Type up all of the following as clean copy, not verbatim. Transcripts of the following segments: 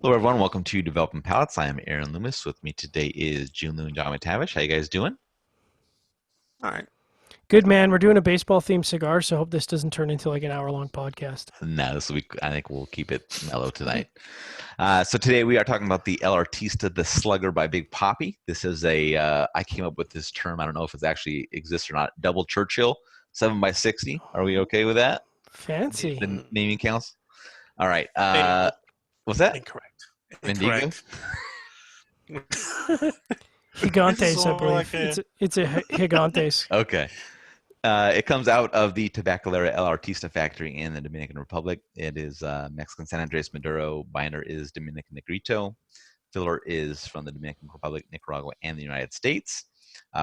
Hello, everyone. Welcome to Developing Palates. I am Aaron Loomis. With me today is Jiunn and John McTavish. How you guys doing? All right. Good man. We're doing a baseball themed cigar, so I hope this doesn't turn into like an hour long podcast. No, this week I think we'll keep it mellow tonight. So today we are talking about the El Artista The Slugger by Big Papi. This is I came up with this term. I don't know if it actually exists or not. Double Churchill, 7 by 60. Are we okay with that? Fancy. The naming counts? All right. Fail. What's that? Incorrect. Mendigo? Incorrect. This is Gigantes, I more believe. like a It's a Gigantes. Okay. It comes out of the Tabacalera El Artista factory in the Dominican Republic. It is Mexican San Andres Maduro. Binder is Dominican Negrito. Filler is from the Dominican Republic, Nicaragua, and the United States.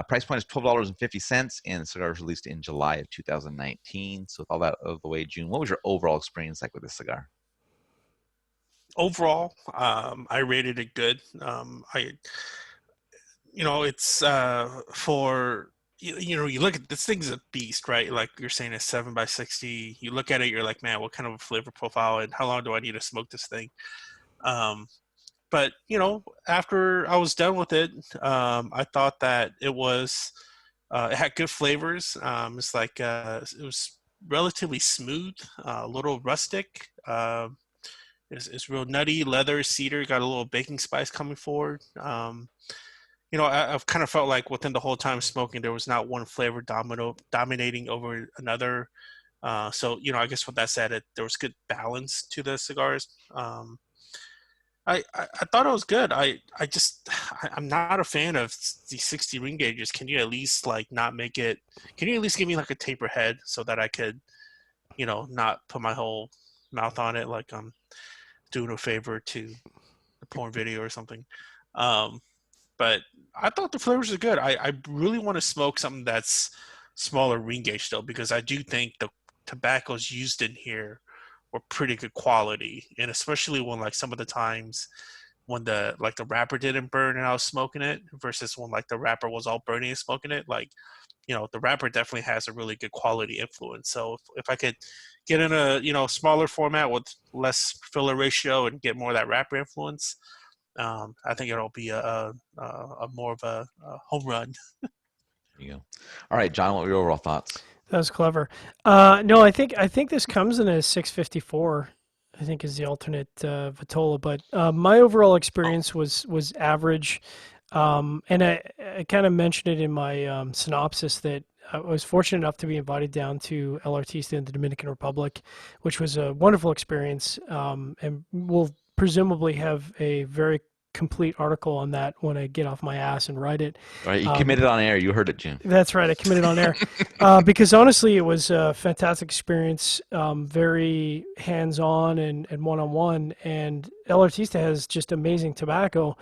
Price point is $12.50, and the cigar was released in July of 2019. So with all that out of the way, June, what was your overall experience like with this cigar? overall. I rated it good. It's for you look at this thing's a beast, right? Like you're saying, it's 7 by 60. You look at it, you're like, man, what kind of a flavor profile and how long do I need to smoke this thing? Um, but after I was done with it, I thought that it had good flavors. It was relatively smooth, a little rustic. It's real nutty, leather, cedar. Got a little baking spice coming forward. I've kind of felt like within the whole time smoking, there was not one flavor dominating over another. I guess with that said, there was good balance to the cigars. I thought it was good. I'm not a fan of the 60 ring gauges. Can you at least like not make it? Can you at least give me like a taper head so that I could, not put my whole mouth on it like I'm doing a favor to the porn video or something. Um, but I thought the flavors are good. I really want to smoke something that's smaller ring gauge though, because I do think the tobaccos used in here were pretty good quality, and especially when like some of the times when the wrapper didn't burn and I was smoking it versus when like the wrapper was all burning and smoking it, like the wrapper definitely has a really good quality influence. So if I could get in a smaller format with less filler ratio and get more of that wrapper influence, I think it'll be a more of a home run. There you go. All right, John, what were your overall thoughts? That was clever. No, I think this comes in a 654. I think is the alternate Vitola, but my overall Oh, experience was average. And I kind of mentioned it in my synopsis that I was fortunate enough to be invited down to El Artista in the Dominican Republic, which was a wonderful experience. And we'll presumably have a very complete article on that when I get off my ass and write it. All right, you Um, committed on air. You heard it, June. that's right. I committed on air because honestly, it was a fantastic experience, very hands-on and one-on-one. And El Artista has just amazing tobacco.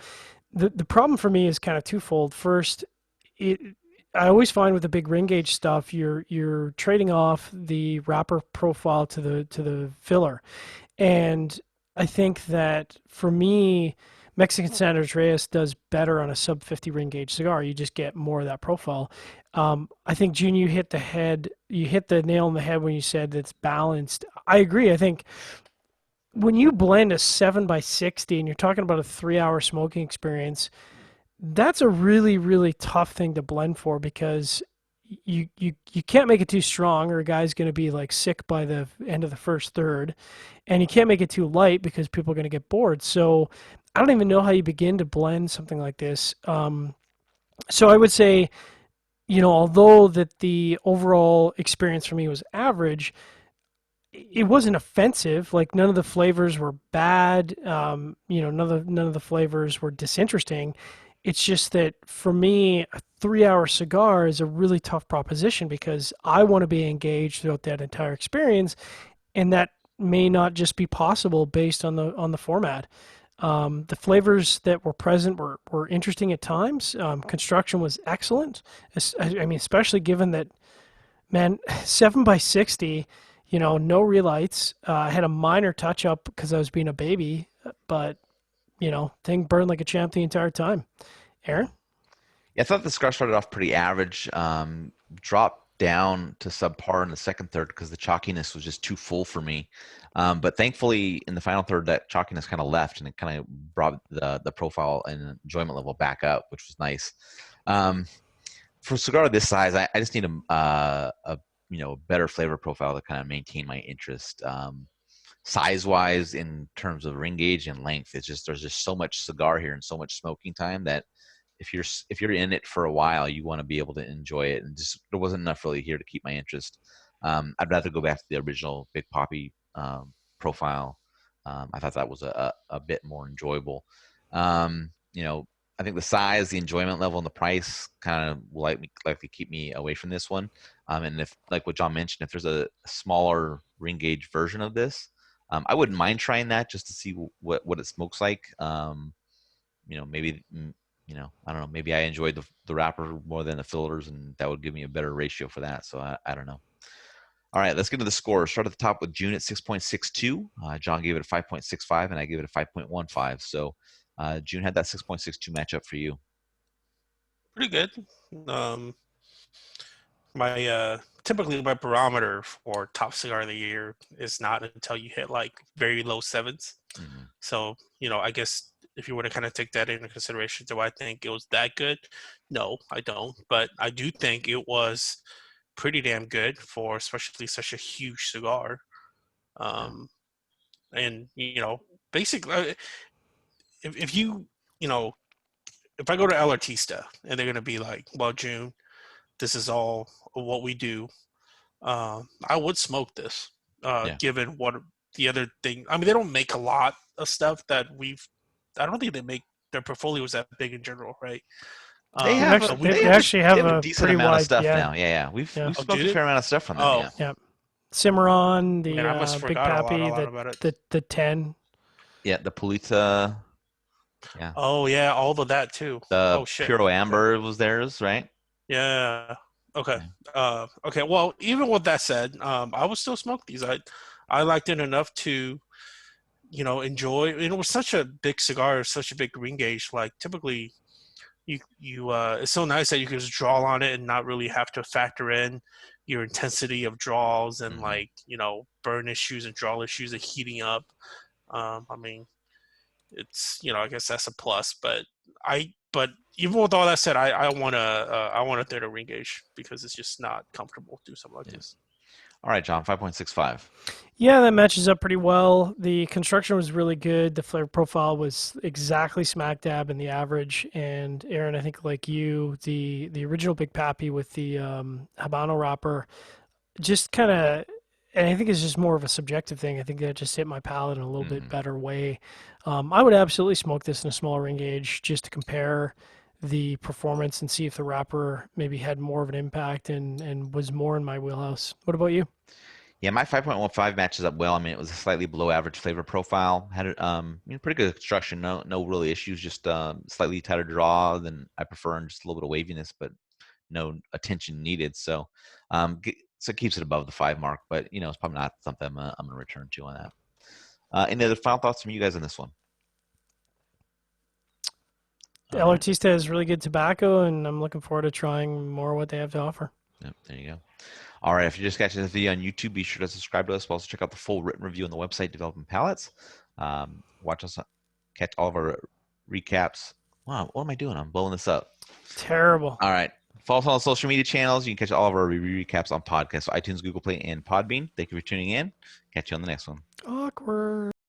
The problem for me is kind of twofold. First, it I always find with the big ring gauge stuff, you're trading off the wrapper profile to the filler, and I think that for me, Mexican San Andreas does better on a sub 50 ring gauge cigar. You just get more of that profile. I think June, you hit the nail on the head when you said it's balanced. I agree. I think when you blend a 7 by 60 and you're talking about a 3 hour smoking experience, that's a really, really tough thing to blend for because you can't make it too strong or a guy's going to be like sick by the end of the first third, and you can't make it too light because people are going to get bored. So I don't even know how you begin to blend something like this. So I would say, although that the overall experience for me was average, it wasn't offensive. Like none of the flavors were bad. None of the flavors were disinteresting. It's just that for me, a 3 hour cigar is a really tough proposition because I want to be engaged throughout that entire experience, and that may not just be possible based on the format. The flavors that were present were interesting at times. Construction was excellent. I mean, especially given that, man, 7 by 60, no relights. I had a minor touch up because I was being a baby, but thing burned like a champ the entire time. Aaron? Yeah, I thought the cigar started off pretty average. Dropped down to subpar in the second third because the chalkiness was just too full for me. But thankfully, in the final third, that chalkiness kind of left, and it kind of brought the profile and enjoyment level back up, which was nice. For a cigar this size, I just need a better flavor profile to kind of maintain my interest. Size wise, in terms of ring gauge and length, there's just so much cigar here and so much smoking time that if you're in it for a while, you want to be able to enjoy it, and just there wasn't enough really here to keep my interest. I'd rather go back to the original Big Papi profile. I thought that was a bit more enjoyable. I think the size, the enjoyment level, and the price kind of likely keep me away from this one. And if, like what John mentioned, if there's a smaller ring gauge version of this, I wouldn't mind trying that just to see what it smokes like. Maybe I don't know. Maybe I enjoyed the wrapper more than the fillers, and that would give me a better ratio for that. So I don't know. All right, let's get to the score. Start at the top with Jiunn at 6.62. John gave it a 5.65, and I gave it a 5.15. So Jiunn had that 6.62 matchup for you. Pretty good. Typically my barometer for top cigar of the year is not until you hit like very low sevens. Mm-hmm. So, I guess if you were to kind of take that into consideration, do I think it was that good? No, I don't. But I do think it was pretty damn good for especially such a huge cigar. And, basically, if I go to El Artista and they're going to be like, well, Jiunn, this is all what we do, I would smoke this, given what the other thing. I mean, they don't make a lot of stuff that I don't think they make their portfolios that big in general, right? They actually have a decent pretty amount wide, of stuff now. Yeah. We've smoked a fair amount of stuff from them. Yeah. Cimarron, the Big Papi, the 10. Yeah, the Polita. Yeah. Oh yeah, all of that too. The Puro Amber was theirs, right? Yeah. Okay. Yeah. Okay. Well, even with that said, I would still smoke these. I liked it enough to, enjoy. It was such a big cigar, such a big ring gauge. Like typically, you it's so nice that you can just draw on it and not really have to factor in your intensity of draws and burn issues and draw issues and heating up. I mean, it's I guess that's a plus, but even with all that said, I want a third of ring gauge because it's just not comfortable to do something like this. All right, John, 5.65. Yeah, that matches up pretty well. The construction was really good. The flavor profile was exactly smack dab in the average. And Aaron, I think like you, the original Big Papi with the Habano wrapper, just kind of, and I think it's just more of a subjective thing. I think that just hit my palate in a little bit better way. I would absolutely smoke this in a smaller ring gauge just to compare the performance and see if the wrapper maybe had more of an impact and was more in my wheelhouse. What about you? Yeah, my 5.15 matches up well. I mean, it was a slightly below average flavor profile. Had it, pretty good construction. No really issues. Just slightly tighter draw than I prefer, and just a little bit of waviness, but no attention needed. So, so it keeps it above the 5 mark. But it's probably not something I'm going to return to on that. Any other final thoughts from you guys on this one? El Artista has really good tobacco, and I'm looking forward to trying more of what they have to offer. Yep, there you go. All right, if you're just catching this video on YouTube, be sure to subscribe to us. We'll also check out the full written review on the website, Developing Palates. Watch us catch all of our recaps. Wow, what am I doing? I'm blowing this up. Terrible. All right. Follow us on social media channels. You can catch all of our review recaps on podcasts, so iTunes, Google Play, and Podbean. Thank you for tuning in. Catch you on the next one. Awkward.